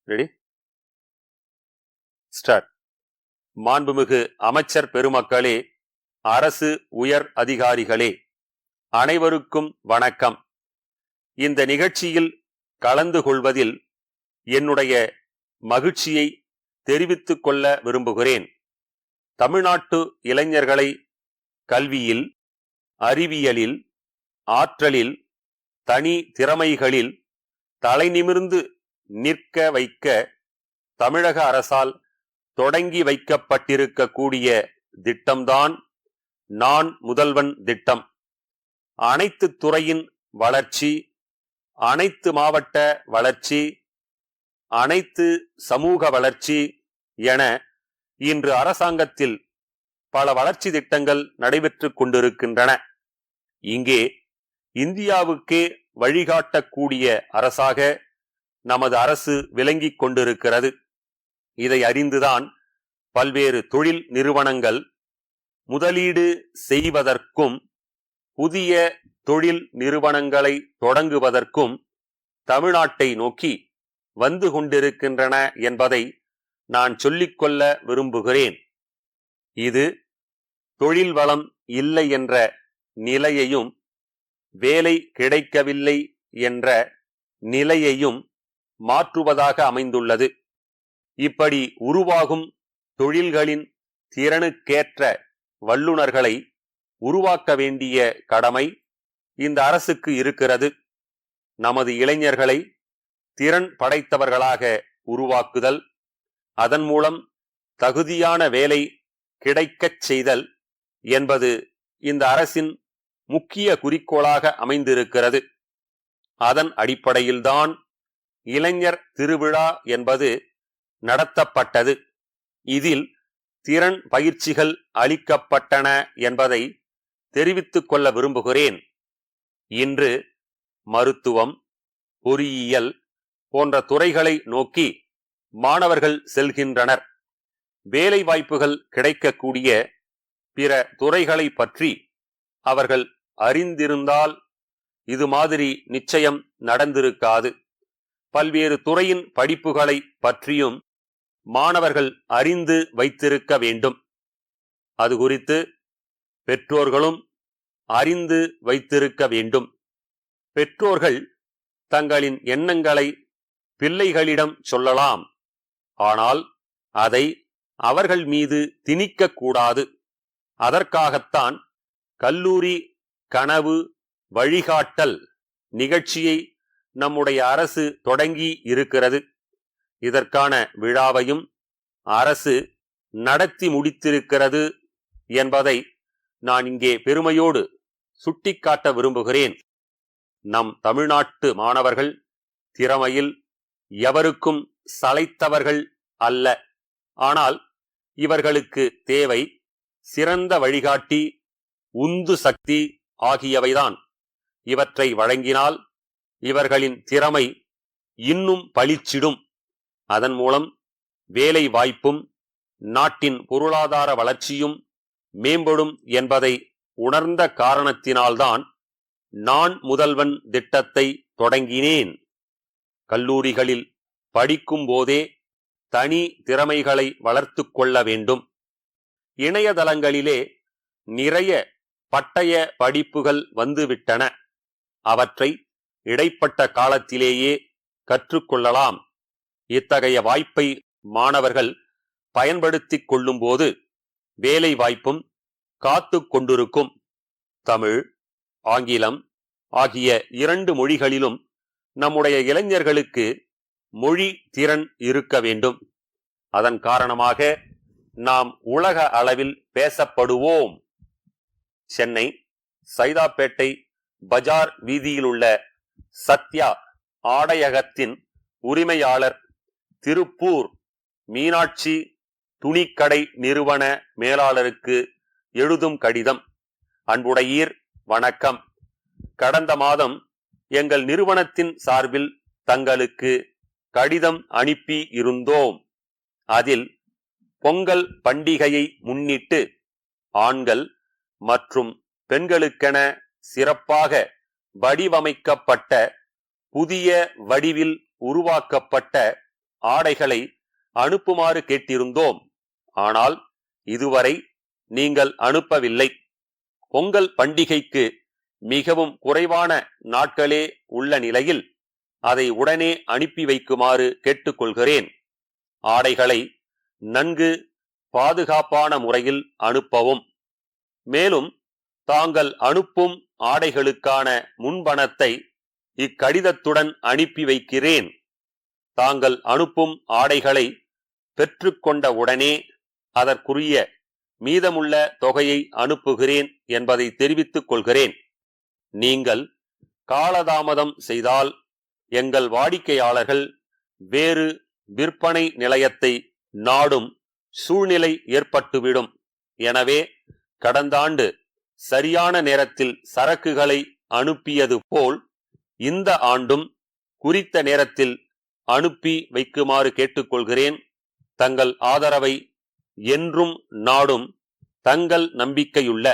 Ready start. மாண்புமிகு அமைச்சர் பெருமக்களே, அரசு உயர் அதிகாரிகளே, அனைவருக்கும் வணக்கம். இந்த நிகழ்ச்சியில் கலந்து கொள்வதில் என்னுடைய மகிழ்ச்சியை தெரிவித்துக் கொள்ள விரும்புகிறேன். தமிழ்நாட்டு இளைஞர்களை கல்வியில், அறிவியலில், ஆற்றலில், தனி திறமைகளில் தலைநிமிர்ந்து நிற்க வைக்க தமிழக அரசால் தொடங்கி வைக்கப்பட்டிருக்கக்கூடிய திட்டம்தான் நான் முதல்வன் திட்டம். அனைத்து துறையின் வளர்ச்சி, அனைத்து மாவட்ட வளர்ச்சி, அனைத்து சமூக வளர்ச்சி என இன்று அரசாங்கத்தில் பல வளர்ச்சி திட்டங்கள் நடைபெற்றுக் கொண்டிருக்கின்றன. இங்கே இந்தியாவுக்கே வழிகாட்டக்கூடிய அரசாக நமது அரசு விளங்கிக் கொண்டிருக்கிறது. இதை அறிந்துதான் பல்வேறு தொழில் நிறுவனங்கள் முதலீடு செய்வதற்கும் புதிய தொழில் நிறுவனங்களை தொடங்குவதற்கும் தமிழ்நாட்டை நோக்கி வந்து கொண்டிருக்கின்றன என்பதை நான் சொல்லிக்கொள்ள விரும்புகிறேன். இது தொழில் வளம் இல்லை என்ற நிலையையும், வேலை கிடைக்கவில்லை என்ற நிலையையும் மாற்றுவதாக அமைந்துள்ளது. இப்படி உருவாகும் தொழில்களின் திறனுக்கேற்ற வல்லுநர்களை உருவாக்க வேண்டிய கடமை இந்த அரசுக்கு இருக்கிறது. நமது இளைஞர்களை திறன் படைத்தவர்களாக உருவாக்குதல், அதன் மூலம் தகுதியான வேலை கிடைக்கச் செய்தல் என்பது இந்த அரசின் முக்கிய குறிக்கோளாக அமைந்திருக்கிறது. அதன் அடிப்படையில்தான் இளைஞர் திருவிழா என்பது நடத்தப்பட்டது. இதில் திறன் பயிற்சிகள் அளிக்கப்பட்டன என்பதை தெரிவித்துக் கொள்ள விரும்புகிறேன். இன்று மருத்துவம், பொறியியல் போன்ற துறைகளை நோக்கி மாணவர்கள் செல்கின்றனர். வேலை வாய்ப்புகள் கிடைக்கக்கூடிய பிற துறைகளை பற்றி அவர்கள் அறிந்திருந்தால் இது மாதிரி நிச்சயம் நடந்திருக்காது. பல்வேறு துறையின் படிப்புகளை பற்றியும் மாணவர்கள் அறிந்து வைத்திருக்க வேண்டும். அது குறித்து பெற்றோர்களும் அறிந்து வைத்திருக்க வேண்டும். பெற்றோர்கள் தங்களின் எண்ணங்களை பிள்ளைகளிடம் சொல்லலாம், ஆனால் அதை அவர்கள் மீது திணிக்கக்கூடாது. அதற்காகத்தான் கல்லூரி கனவு வழிகாட்டல் நிகழ்ச்சியை நம்முடைய அரசு தொடங்கி இருக்கிறது. இதற்கான விழாவையும் அரசு நடத்தி முடித்திருக்கிறது என்பதை நான் இங்கே பெருமையோடு சுட்டிக்காட்ட விரும்புகிறேன். நம் தமிழ்நாட்டு மாணவர்கள் திறமையில் எவருக்கும் சளைத்தவர்கள் அல்ல. ஆனால் இவர்களுக்கு தேவை சிறந்த வழிகாட்டி, உந்து சக்தி ஆகியவைதான். இவற்றை வழங்கினால் இவர்களின் திறமை இன்னும் பளிச்சிடும். அதன் மூலம் வேலை வாய்ப்பும் நாட்டின் பொருளாதார வளர்ச்சியும் மேம்படும் என்பதை உணர்ந்த காரணத்தினால்தான் நான் முதல்வன் திட்டத்தை தொடங்கினேன். கல்லூரிகளில் படிக்கும் போதே தனி திறமைகளை வளர்த்து கொள்ள வேண்டும். இணையதளங்களிலே நிறைய பட்டய படிப்புகள் வந்துவிட்டன. அவற்றை இடைப்பட்ட காலத்திலேயே கற்றுக்கொள்ளலாம். இத்தகைய வாய்ப்பை மாணவர்கள் பயன்படுத்திக் கொள்ளும் போது வேலை வாய்ப்பும் காத்து கொண்டிருக்கும். தமிழ், ஆங்கிலம் ஆகிய 2 மொழிகளிலும் நம்முடைய இளைஞர்களுக்கு மொழி திறன் இருக்க வேண்டும். அதன் காரணமாக நாம் உலக அளவில் பேசப்படுவோம். சென்னை சைதாப்பேட்டை பஜார் வீதியிலுள்ள சத்யா ஆடையகத்தின் உரிமையாளர், திருப்பூர் மீனாட்சி துணிக்கடை நிறுவன மேலாளருக்கு எழுதும் கடிதம். அன்புடையீர், வணக்கம். கடந்த மாதம் எங்கள் நிறுவனத்தின் சார்பில் தங்களுக்கு கடிதம் அனுப்பி இருந்தோம். அதில் பொங்கல் பண்டிகையை முன்னிட்டு ஆண்கள் மற்றும் பெண்களுக்கென சிறப்பாக வடிவமைக்கப்பட்ட, புதிய வடிவில் உருவாக்கப்பட்ட ஆடைகளை அனுப்புமாறு கேட்டிருந்தோம். ஆனால் இதுவரை நீங்கள் அனுப்பவில்லை. பொங்கல் பண்டிகைக்கு மிகவும் குறைவான நாட்களே உள்ள நிலையில் அதை உடனே அனுப்பி வைக்குமாறு கேட்டுக்கொள்கிறேன். ஆடைகளை நன்கு பாதுகாப்பான முறையில் அனுப்பவும். மேலும் தாங்கள் அனுப்பும் ஆடைகளுக்கான முன்பணத்தை இக்கடிதத்துடன் அனுப்பி வைக்கிறேன். தாங்கள் அனுப்பும் ஆடைகளை பெற்றுக்கொண்ட உடனே அதற்குரிய மீதமுள்ள தொகையை அனுப்புகிறேன் என்பதை தெரிவித்துக் கொள்கிறேன். நீங்கள் காலதாமதம் செய்தால் எங்கள் வாடிக்கையாளர்கள் வேறு விற்பனை நிலையத்தை நாடும் சூழ்நிலை ஏற்பட்டுவிடும். எனவே கடந்த ஆண்டு சரியான நேரத்தில் சரக்குகளை அனுப்பியது போல் இந்த ஆண்டும் குறித்த நேரத்தில் அனுப்பி வைக்குமாறு கேட்டுக்கொள்கிறேன். தங்கள் ஆதரவை என்றும் நாடும் தங்கள் நம்பிக்கையுள்ள